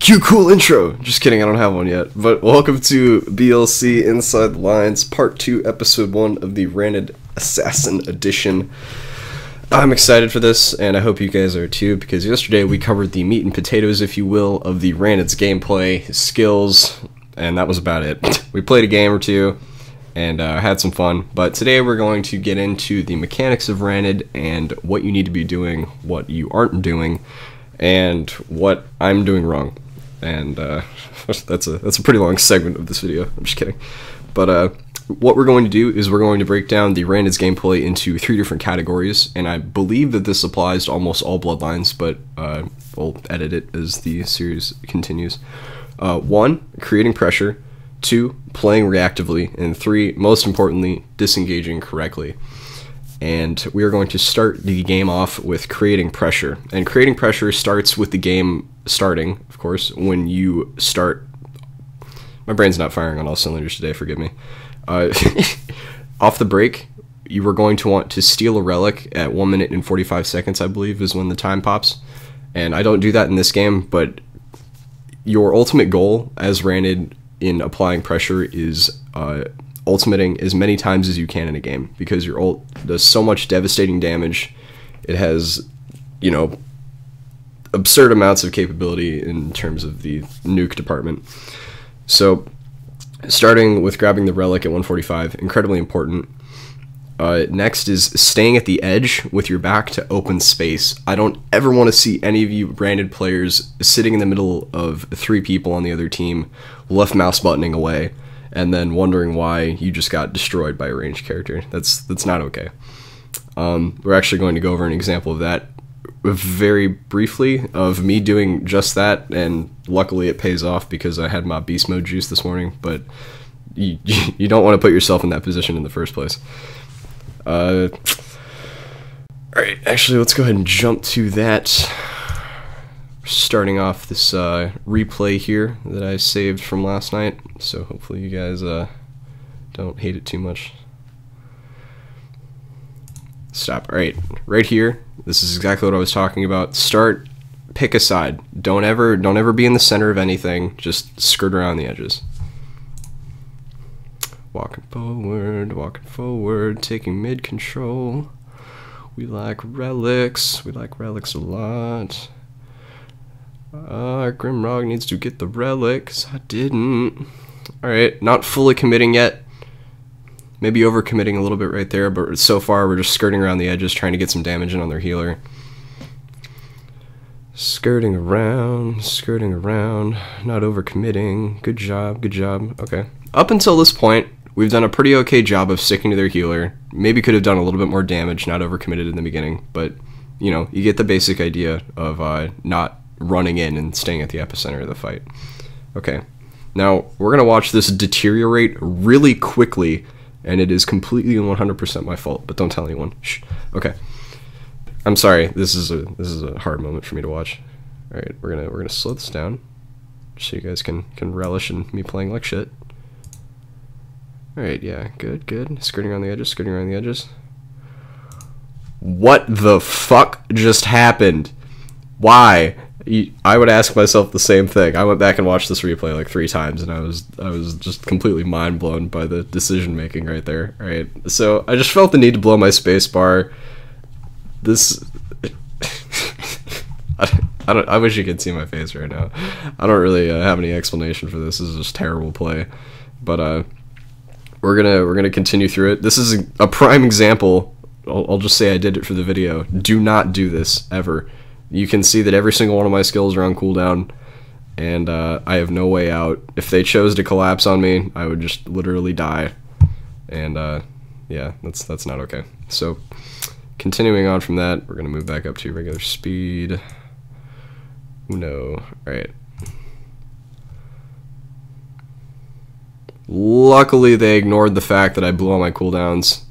Cue cool intro! Just kidding, I don't have one yet. But welcome to BLC Inside the Lines, Part 2, Episode 1 of the Ranid Assassin Edition. I'm excited for this, and I hope you guys are too, because yesterday we covered the meat and potatoes, if you will, of the Ranid's gameplay, his skills, and that was about it. We played a game or two, and had some fun, but today we're going to get into the mechanics of Ranid, and what you need to be doing, what you aren't doing, and what I'm doing wrong. And that's a pretty long segment of this video. I'm just kidding. But what we're going to do is we're going to break down the Ranid's gameplay into 3 different categories, and I believe that this applies to almost all bloodlines, but we'll edit it as the series continues. 1, creating pressure. 2, playing reactively. And 3, most importantly, disengaging correctly. And we are going to start the game off with creating pressure. And creating pressure starts with the game starting, of course, when you start. My brain's not firing on all cylinders today, forgive me. Off the break, you are going to want to steal a relic at 1 minute and 45 seconds, I believe, is when the time pops. And I don't do that in this game, but your ultimate goal as Ranid in applying pressure is ultimating as many times as you can in a game, because your ult does so much devastating damage. It has, you know, absurd amounts of capability in terms of the nuke department. So starting with grabbing the relic at 145, incredibly important. Next is staying at the edge with your back to open space. I don't ever want to see any of you Ranid players sitting in the middle of 3 people on the other team, left mouse buttoning away, and then wondering why you just got destroyed by a ranged character. That's not okay. We're actually going to go over an example of that very briefly, of me doing just that, and luckily it pays off because I had my beast mode juice this morning, but you don't want to put yourself in that position in the first place. Alright, actually let's go ahead and jump to that. Starting off this replay here that I saved from last night, so hopefully you guys don't hate it too much. Stop. Alright, right here, this is exactly what I was talking about. Start, pick a side. Don't ever be in the center of anything, just skirt around the edges. Walking forward, taking mid control. We like relics a lot. Grimrog needs to get the relic, 'cause I didn't. Alright, not fully committing yet. Maybe overcommitting a little bit right there, but so far we're just skirting around the edges, trying to get some damage in on their healer. Skirting around, not overcommitting. Good job. Okay. Up until this point, we've done a pretty okay job of sticking to their healer. Maybe could have done a little bit more damage, not overcommitted in the beginning, but, you know, you get the basic idea of not running in and staying at the epicenter of the fight. Okay, now we're gonna watch this deteriorate really quickly, and it is completely and 100% my fault, but don't tell anyone. Shh. Okay, I'm sorry, this is a hard moment for me to watch. Alright, we're gonna slow this down so you guys can relish in me playing like shit. Alright, yeah, good. Skirting around the edges. What the fuck just happened? Why? I would ask myself the same thing. I went back and watched this replay like 3 times, and I was just completely mind blown by the decision making right there. Alright, so I just felt the need to blow my space bar. This I wish you could see my face right now. I don't really have any explanation for this. This is just terrible play. But we're gonna continue through it. This is a prime example. I'll just say I did it for the video. Do not do this ever. You can see that every single one of my skills are on cooldown, and I have no way out. If they chose to collapse on me, I would just literally die, and yeah, that's not okay. So, continuing on from that, we're gonna move back up to regular speed. No, alright. Luckily, they ignored the fact that I blew all my cooldowns,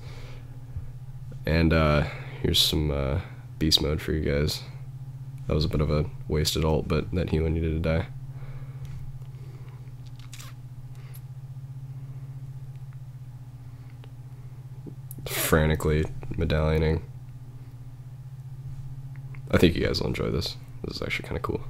and here's some beast mode for you guys. That was a bit of a wasted ult, but that healer needed to die. Frantically medallioning. I think you guys will enjoy this. This is actually kind of cool.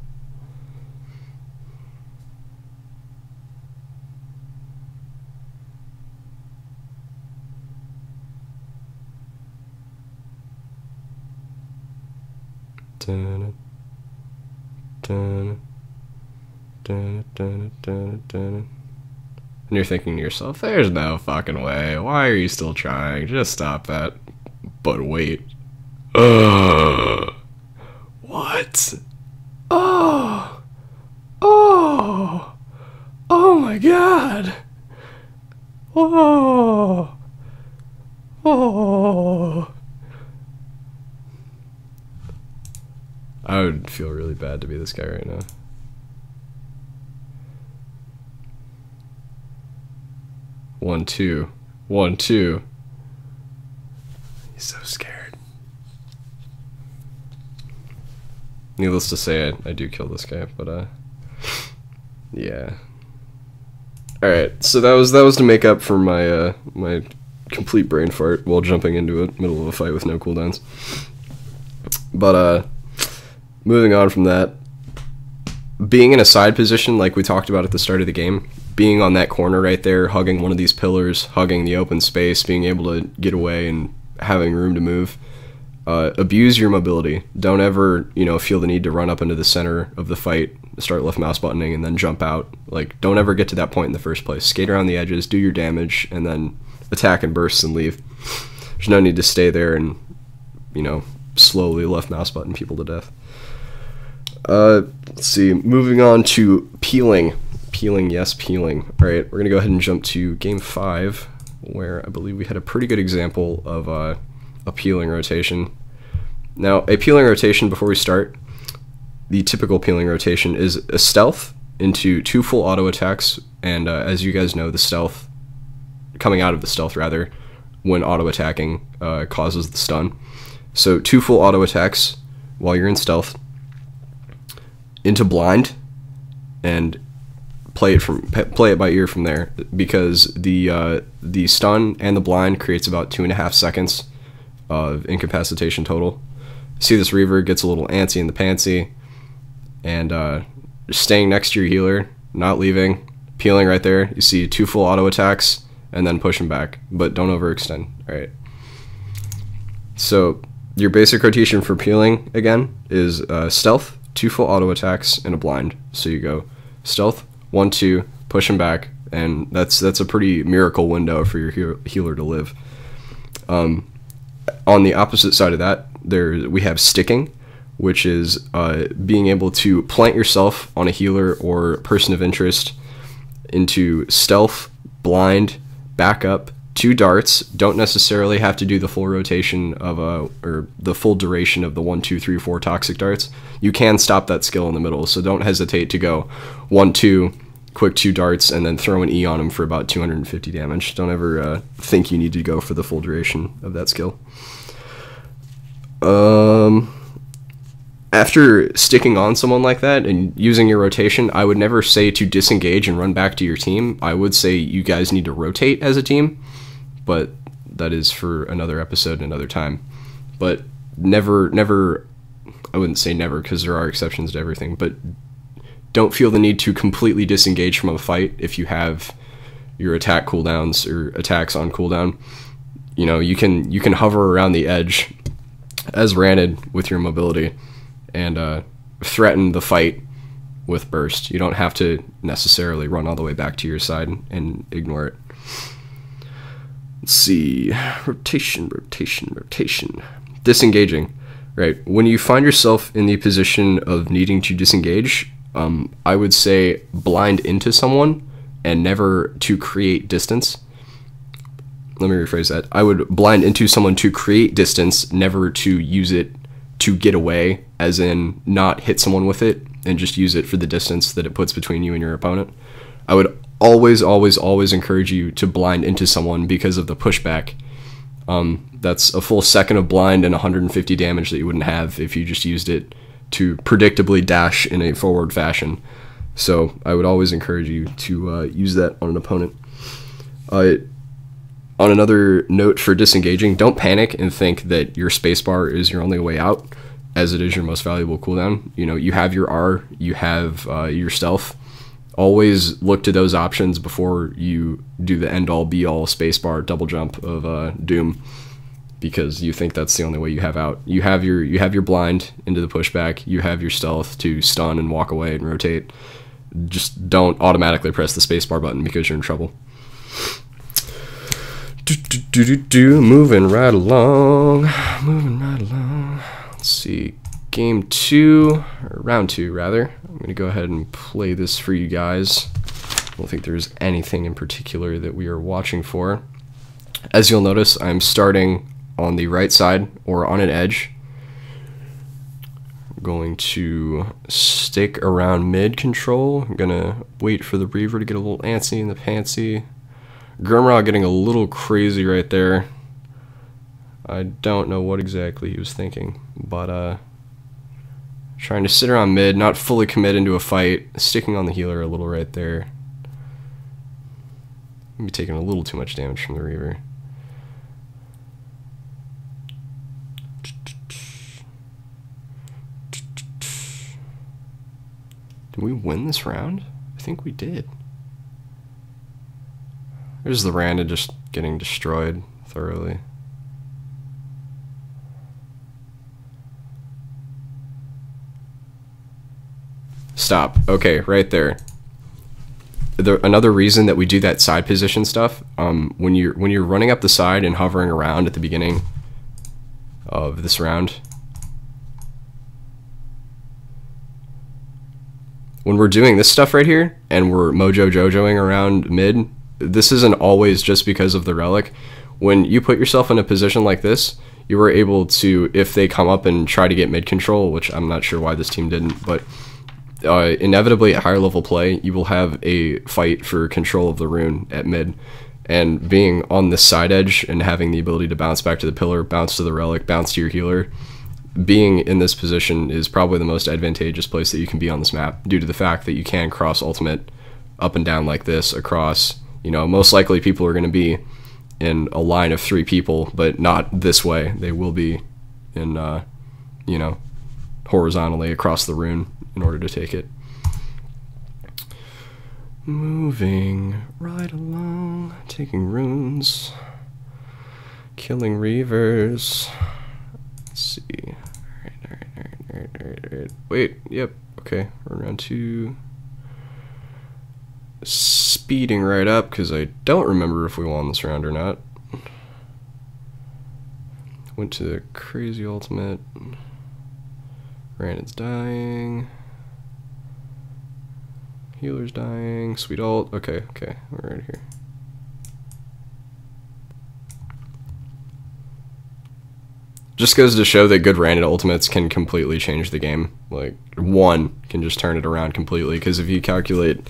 Dun, dun, dun, dun, dun, dun. And you're thinking to yourself, there's no fucking way. Why are you still trying? Just stop that. But wait. What? Oh. Oh. Oh my god. Oh. Oh. I would feel really bad to be this guy right now. One, two. 1, 2. He's so scared. Needless to say, I do kill this guy, but yeah. All right, so that was to make up for my my complete brain fart while jumping into a middle of a fight with no cooldowns. But moving on from that, being in a side position like we talked about at the start of the game, being on that corner right there, hugging one of these pillars, hugging the open space, being able to get away and having room to move. Abuse your mobility. Don't ever, feel the need to run up into the center of the fight, start left mouse buttoning, and then jump out. Like, don't ever get to that point in the first place. Skate around the edges, do your damage, and then attack and bursts and leave. There's no need to stay there and, slowly left mouse button people to death. Let's see. Moving on to peeling. Peeling, yes, peeling. All right, we're going to go ahead and jump to Game 5, where I believe we had a pretty good example of a peeling rotation. Now, a peeling rotation, before we start, the typical peeling rotation is a stealth into 2 full auto attacks, and as you guys know, the stealth, coming out of the stealth rather, when auto attacking causes the stun. So 2 full auto attacks while you're in stealth, into blind, and play it by ear from there, because the stun and the blind creates about 2.5 seconds of incapacitation total. See, this Reaver gets a little antsy in the pantsy, and staying next to your healer, not leaving, peeling right there. You see 2 full auto attacks, and then push him back, but don't overextend. All right. So your basic rotation for peeling again is stealth, 2 full auto attacks, and a blind. So you go stealth, 1, 2, push him back, and that's a pretty miracle window for your healer to live. On the opposite side of that, we have sticking, which is being able to plant yourself on a healer or person of interest into stealth, blind, backup, 2 darts. Don't necessarily have to do the full rotation of or the full duration of the 1, 2, 3, 4 toxic darts. You can stop that skill in the middle, so don't hesitate to go 1, 2, quick 2 darts, and then throw an E on him for about 250 damage. Don't ever think you need to go for the full duration of that skill. After sticking on someone like that and using your rotation, I would never say to disengage and run back to your team. I would say you guys need to rotate as a team, but that is for another episode and another time. But never, I wouldn't say never, because there are exceptions to everything, but don't feel the need to completely disengage from a fight if you have your attack cooldowns or attacks on cooldown. You can hover around the edge as Ranid with your mobility and threaten the fight with burst. You don't have to necessarily run all the way back to your side and ignore it. Let's see. Rotation. Disengaging. Right. When you find yourself in the position of needing to disengage, I would say blind into someone and never to create distance. Let me rephrase that. I would blind into someone to create distance, never to use it to get away, as in not hit someone with it and just use it for the distance that it puts between you and your opponent. I would always encourage you to blind into someone because of the pushback. That's a full second of blind and 150 damage that you wouldn't have if you just used it to predictably dash in a forward fashion. So I would always encourage you to use that on an opponent. On another note for disengaging, don't panic and think that your spacebar is your only way out, as it is your most valuable cooldown. You have your R, you have your stealth. Always look to those options before you do the end-all be-all spacebar double jump of Doom, because you think that's the only way you have out. You have your blind into the pushback. You have your stealth to stun and walk away and rotate. Just don't automatically press the spacebar button because you're in trouble. Moving right along. Let's see. Game 2, or round 2 rather. I'm gonna go ahead and play this for you guys. I don't think there's anything in particular that we are watching for. As you'll notice, I'm starting on the right side or on an edge. I'm going to stick around mid control. I'm gonna wait for the Reaver to get a little antsy in the pantsy. Grimraw getting a little crazy right there. I don't know what exactly he was thinking, but trying to sit around mid, not fully commit into a fight, sticking on the healer a little right there. Maybe taking a little too much damage from the Reaver. Did we win this round? I think we did. There's the Ranid just getting destroyed thoroughly. Stop. Okay, right there. Another reason that we do that side position stuff, when you're running up the side and hovering around at the beginning of this round, when we're doing this stuff right here and we're mojo jojoing around mid, this isn't always just because of the relic. When you put yourself in a position like this, you were able to, if they come up and try to get mid control, which I'm not sure why this team didn't, but inevitably at higher level play, you will have a fight for control of the rune at mid. And being on this side edge and having the ability to bounce back to the pillar, bounce to the relic, bounce to your healer, being in this position is probably the most advantageous place that you can be on this map, due to the fact that you can cross ultimate up and down like this across, you know, most likely people are going to be in a line of 3 people, but not this way. They will be in, you know, horizontally across the rune in order to take it. Moving right along, taking runes, killing reavers. Let's see. Alright. Wait, yep, okay, we're round 2. Speeding right up because I don't remember if we won this round or not. Went to the crazy ultimate. Ranid's dying. Healer's dying. Sweet ult. Okay, we're right here. Just goes to show that good Ranid ultimates can completely change the game. Like, one can just turn it around completely, because if you calculate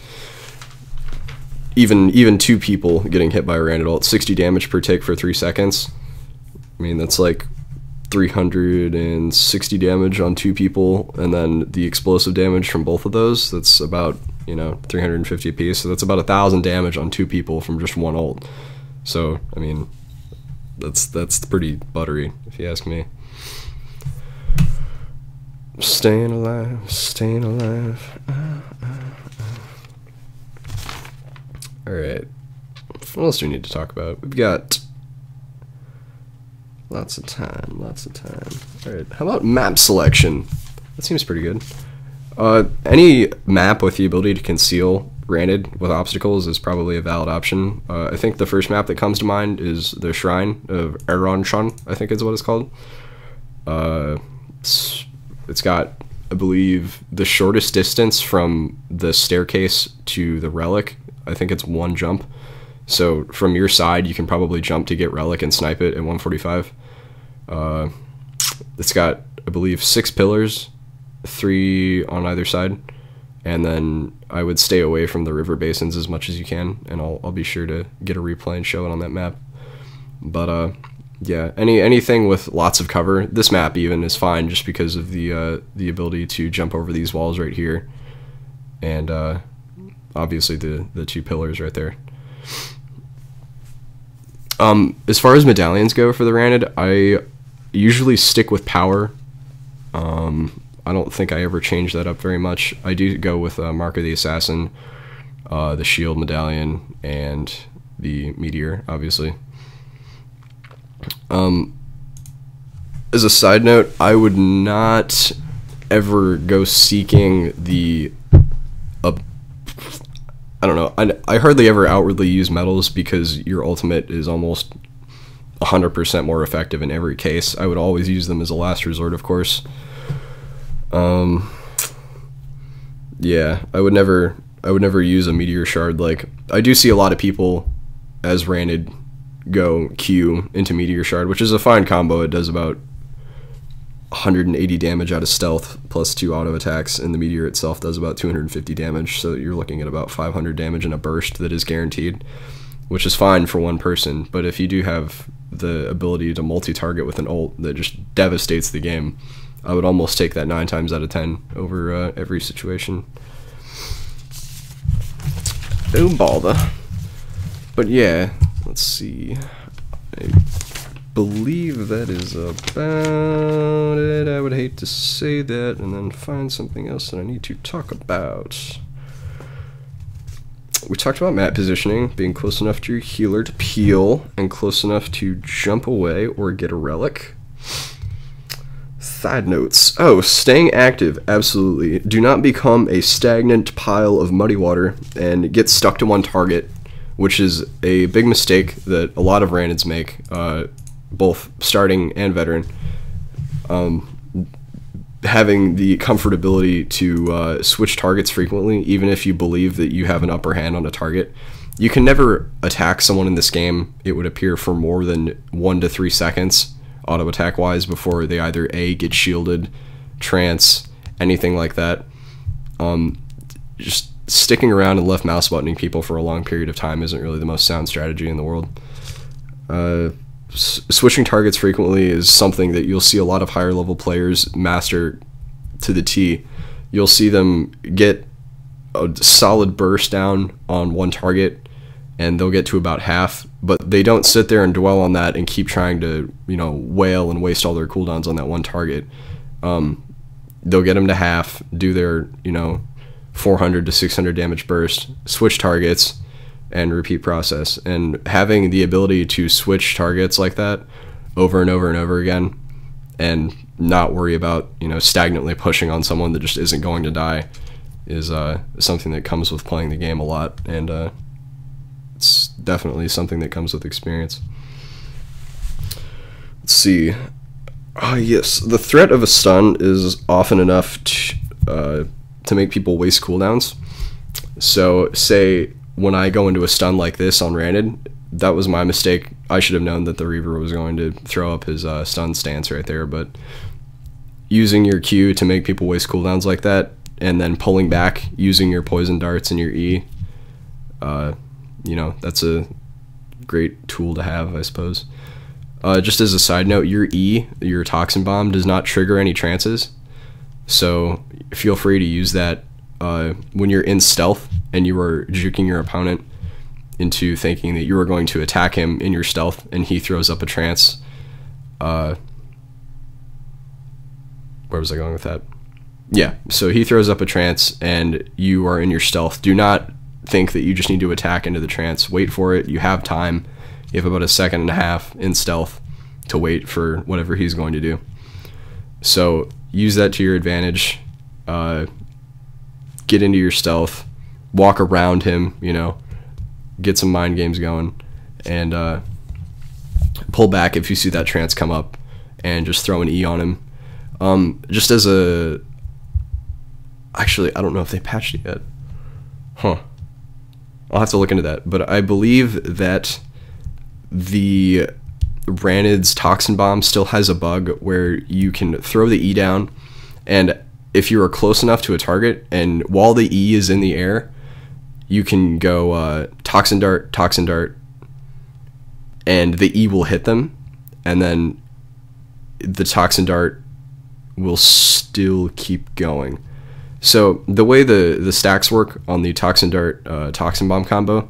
even 2 people getting hit by a Ranid ult, 60 damage per tick for 3 seconds. I mean, that's like 360 damage on 2 people, and then the explosive damage from both of those, that's about, you know, 350 apiece, so that's about 1,000 damage on 2 people from just one ult. So, I mean, that's pretty buttery, if you ask me. Staying alive, staying alive. Alright, what else do we need to talk about? We've got lots of time. Alright, how about map selection? That seems pretty good. Any map with the ability to conceal Ranid with obstacles is probably a valid option. I think the first map that comes to mind is the Shrine of Eronshan, I think is what it's called. It's got, I believe, the shortest distance from the staircase to the relic. I think it's 1 jump. So from your side, you can probably jump to get relic and snipe it at 145. It's got, I believe, 6 pillars, 3 on either side, and then I would stay away from the river basins as much as you can, and I'll be sure to get a replay and show it on that map. But yeah, anything with lots of cover, this map even is fine, just because of the ability to jump over these walls right here, and obviously the 2 pillars right there. As far as medallions go for the Ranid, I usually stick with power. I don't think I ever change that up very much. I do go with Mark of the Assassin, the Shield Medallion, and the Meteor, obviously. as a side note, I would not ever go seeking the I don't know. I hardly ever outwardly use metals because your ultimate is almost 100% more effective in every case. I would always use them as a last resort, of course. Yeah, I would never use a meteor shard. Like, I do see a lot of people as Ranid go Q into meteor shard, which is a fine combo. It does about 180 damage out of stealth plus 2 auto attacks, and the meteor itself does about 250 damage, so you're looking at about 500 damage in a burst that is guaranteed, which is fine for one person. But if you do have the ability to multi-target with an ult that just devastates the game, I would almost take that 9 times out of 10 over every situation. Oh bother. But yeah, let's see. I believe that is about it. I would hate to say that and then find something else that I need to talk about. We talked about map positioning, being close enough to your healer to peel and close enough to jump away or get a relic. Side notes. Oh, staying active, absolutely. Do not become a stagnant pile of muddy water and get stuck to one target, which is a big mistake that a lot of Ranids make, both starting and veteran. Having the comfortability to switch targets frequently, even if you believe that you have an upper hand on a target. You can never attack someone in this game, it would appear, for more than 1 to 3 seconds, auto attack wise, before they either A, get shielded, trance, anything like that. Just sticking around and left mouse buttoning people for a long period of time isn't really the most sound strategy in the world. Switching targets frequently is something that you'll see a lot of higher level players master to the T. You'll see them get a solid burst down on one target and they'll get to about half, but they don't sit there and dwell on that and keep trying to, you know, wail and waste all their cooldowns on that one target. They'll get them to half, do their, you know, 400 to 600 damage burst, switch targets, and repeat process. And having the ability to switch targets like that over and over and over again and not worry about, you know, stagnantly pushing on someone that just isn't going to die is something that comes with playing the game a lot, and it's definitely something that comes with experience. Let's see. Ah, yes, the threat of a stun is often enough to make people waste cooldowns. So say when I go into a stun like this on Ranid, that was my mistake. I should have known that the Reaver was going to throw up his stun stance right there, but using your Q to make people waste cooldowns like that, and then pulling back using your poison darts and your E, you know, that's a great tool to have, I suppose. Just as a side note, your E, your Toxin Bomb, does not trigger any trances, so feel free to use that when you're in stealth and you are juking your opponent into thinking that you are going to attack him in your stealth and he throws up a trance. Where was I going with that? Yeah, so he throws up a trance and you are in your stealth. Do not think that you just need to attack into the trance. Wait for it. You have time. You have about 1.5 seconds in stealth to wait for whatever he's going to do. So use that to your advantage. Get into your stealth, walk around him, you know, get some mind games going, and pull back if you see that trance come up, and just throw an E on him. Just as a... Actually, I don't know if they patched it yet. Huh. I'll have to look into that. But I believe that the Ranid's Toxin Bomb still has a bug where you can throw the E down, and if you are close enough to a target, and while the E is in the air, you can go Toxin Dart, and the E will hit them, and then the Toxin Dart will still keep going. So the way the stacks work on the Toxin Dart Toxin Bomb combo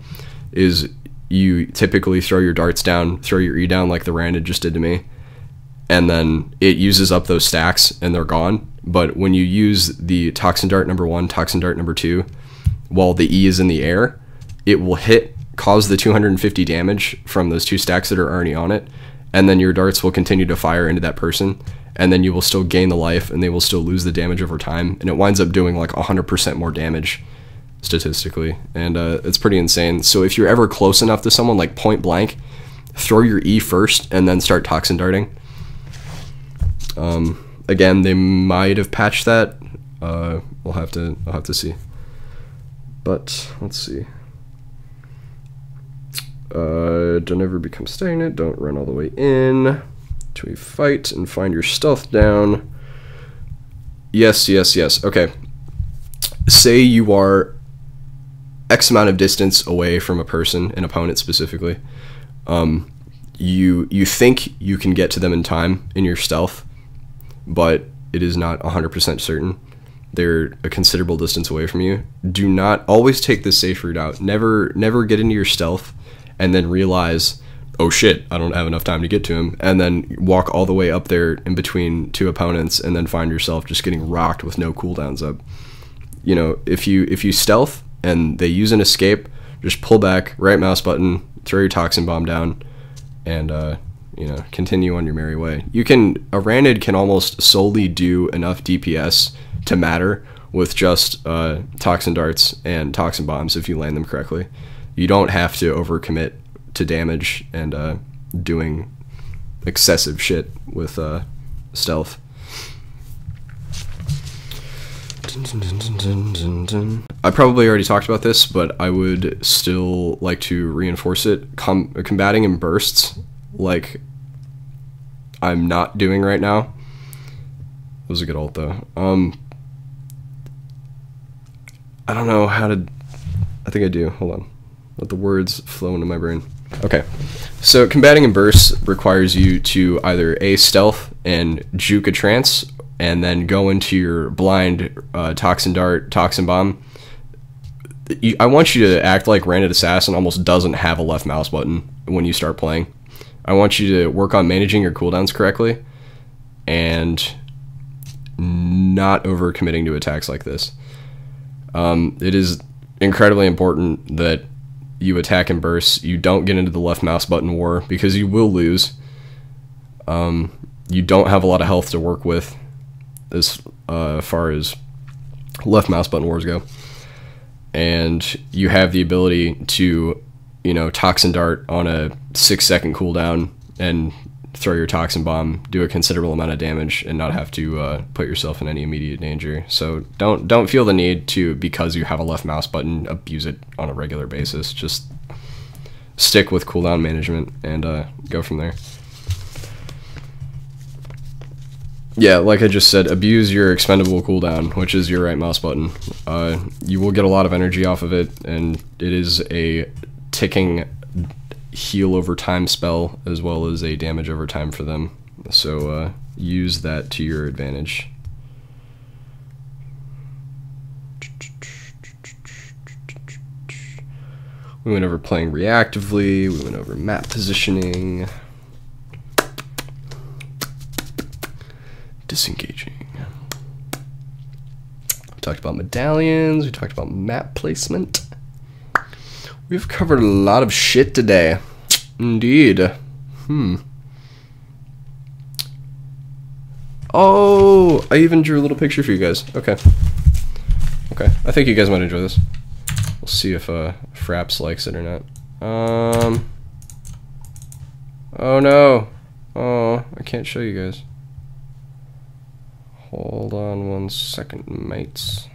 is you typically throw your darts down, throw your E down like the Ranid just did to me, and then it uses up those stacks and they're gone. But when you use the Toxin Dart number 1, Toxin Dart number 2, while the E is in the air, it will cause the 250 damage from those 2 stacks that are already on it, and then your darts will continue to fire into that person, and then you will still gain the life, and they will still lose the damage over time, and it winds up doing like 100% more damage statistically, and it's pretty insane. So if you're ever close enough to someone, like point blank, throw your E first, and then start toxin darting. Again, they might have patched that. I'll have to see. But let's see. Don't ever become stagnant. Don't run all the way in to a fight and find your stealth down. Yes. Okay. Say you are X amount of distance away from a person, an opponent specifically. You think you can get to them in time in your stealth, but it is not 100% certain. They're a considerable distance away from you. Do not always take the safe route out. Never get into your stealth and then realize, oh shit, I don't have enough time to get to him, and then walk all the way up there in between two opponents and then find yourself just getting rocked with no cooldowns up. You know, if you stealth and they use an escape, just pull back, right mouse button, throw your toxin bomb down, and you know, continue on your merry way. A Ranid can almost solely do enough DPS to matter with just toxin darts and toxin bombs if you land them correctly. You don't have to overcommit to damage and doing excessive shit with stealth. I probably already talked about this, but I would still like to reinforce it. Combating in bursts, like I'm not doing right now. That was a good ult though. I don't know how to... I think I do. Hold on. Let the words flow into my brain. Okay. So combating in bursts requires you to either A, stealth and juke a trance, and then go into your blind toxin dart, toxin bomb. I want you to act like Ranid Assassin almost doesn't have a left mouse button when you start playing. I want you to work on managing your cooldowns correctly and not overcommitting to attacks like this. It is incredibly important that you attack in bursts. You don't get into the left mouse button war because you will lose. You don't have a lot of health to work with as far as left mouse button wars go. And you have the ability to, you know, toxin dart on a 6-second cooldown and throw your toxin bomb, do a considerable amount of damage, and not have to put yourself in any immediate danger. So don't feel the need to, because you have a left mouse button, abuse it on a regular basis. Just stick with cooldown management and go from there. Yeah, like I just said, abuse your expendable cooldown, which is your right mouse button. You will get a lot of energy off of it, and it is a ticking heal over time spell as well as a damage over time for them. So use that to your advantage. We went over playing reactively, we went over map positioning, disengaging. We talked about medallions, we talked about map placement. We've covered a lot of shit today. Indeed. Oh, I even drew a little picture for you guys. Okay. Okay, I think you guys might enjoy this. We'll see if Fraps likes it or not. Oh no. Oh, I can't show you guys. Hold on 1 second, mates.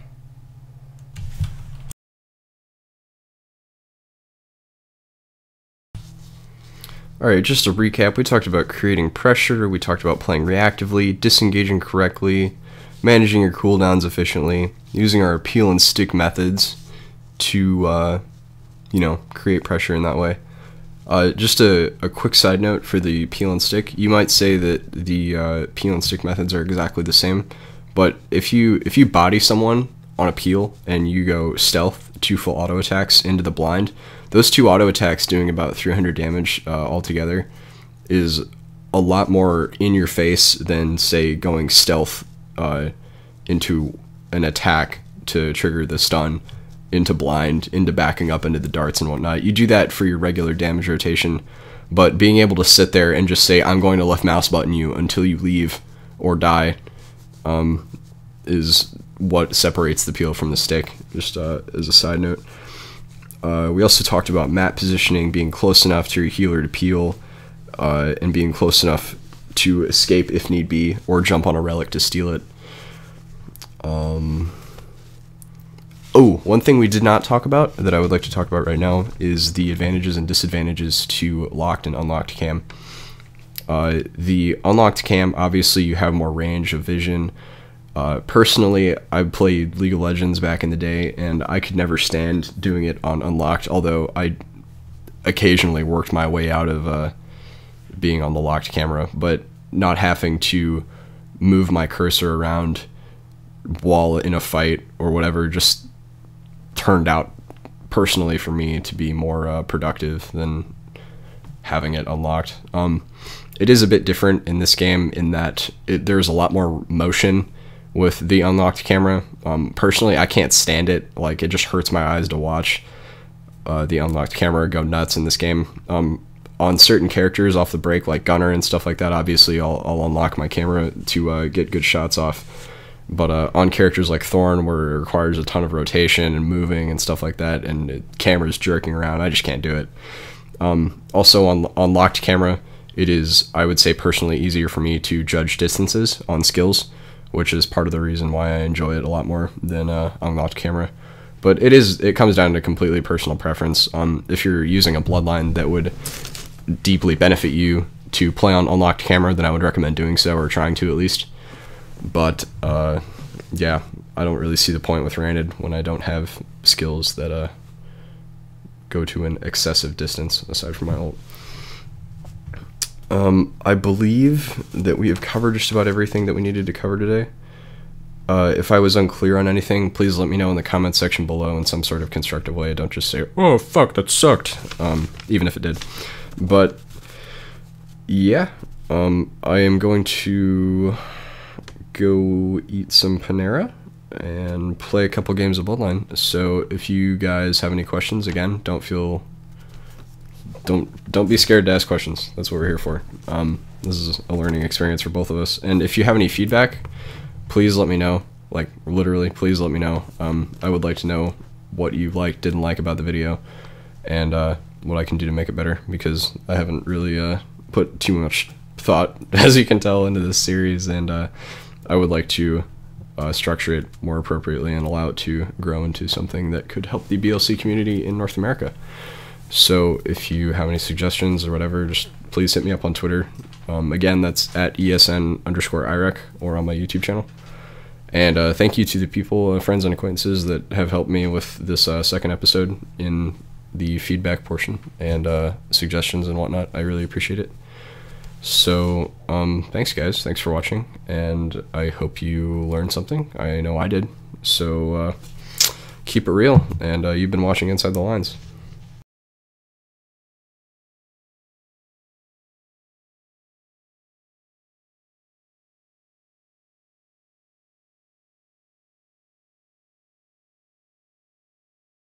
Alright, just to recap, we talked about creating pressure, we talked about playing reactively, disengaging correctly, managing your cooldowns efficiently, using our peel and stick methods to, you know, create pressure in that way. Just a quick side note for the peel and stick. You might say that the peel and stick methods are exactly the same, but if you body someone on a peel and you go stealth, 2 full auto attacks into the blind, those 2 auto attacks doing about 300 damage altogether is a lot more in your face than, say, going stealth into an attack to trigger the stun, into blind, into backing up into the darts and whatnot. You do that for your regular damage rotation, but being able to sit there and just say, I'm going to left mouse button you until you leave or die, is what separates the peel from the stick, just as a side note. We also talked about map positioning, being close enough to your healer to peel, and being close enough to escape if need be, or jump on a relic to steal it. Oh, one thing we did not talk about that I would like to talk about right now is the advantages and disadvantages to locked and unlocked cam. The unlocked cam, obviously you have more range of vision. Personally, I played League of Legends back in the day, and I could never stand doing it on unlocked, although I occasionally worked my way out of being on the locked camera, but not having to move my cursor around while in a fight or whatever just turned out personally for me to be more productive than having it unlocked. It is a bit different in this game in that there's a lot more motion with the unlocked camera. Personally, I can't stand it. Like, it just hurts my eyes to watch the unlocked camera go nuts in this game. On certain characters off the break, like Gunner and stuff like that, obviously I'll unlock my camera to get good shots off. But on characters like Thorn, where it requires a ton of rotation and moving and stuff like that, and camera's jerking around, I just can't do it. Also on locked camera, it is, I would say personally, easier for me to judge distances on skills, which is part of the reason why I enjoy it a lot more than unlocked camera. But it comes down to completely personal preference. If you're using a bloodline that would deeply benefit you to play on unlocked camera, then I would recommend doing so, or trying to at least. But yeah, I don't really see the point with Ranid when I don't have skills that go to an excessive distance aside from my ult. I believe that we have covered just about everything that we needed to cover today. If I was unclear on anything, please let me know in the comment section below in some sort of constructive way. Don't just say, oh fuck, that sucked, even if it did. But yeah, I am going to go eat some Panera and play a couple games of Bloodline. So if you guys have any questions, again, don't be scared to ask questions. That's what we're here for. This is a learning experience for both of us. And if you have any feedback, please let me know. Like, literally, please let me know. I would like to know what you liked, didn't like about the video, and what I can do to make it better, because I haven't really put too much thought, as you can tell, into this series, and I would like to structure it more appropriately and allow it to grow into something that could help the BLC community in North America. So if you have any suggestions or whatever, just please hit me up on Twitter. Again, that's at ESN_IREC, or on my YouTube channel. And thank you to the people, friends and acquaintances that have helped me with this second episode in the feedback portion and suggestions and whatnot. I really appreciate it. So thanks guys, thanks for watching, and I hope you learned something. I know I did. So keep it real, and you've been watching Inside the Lines.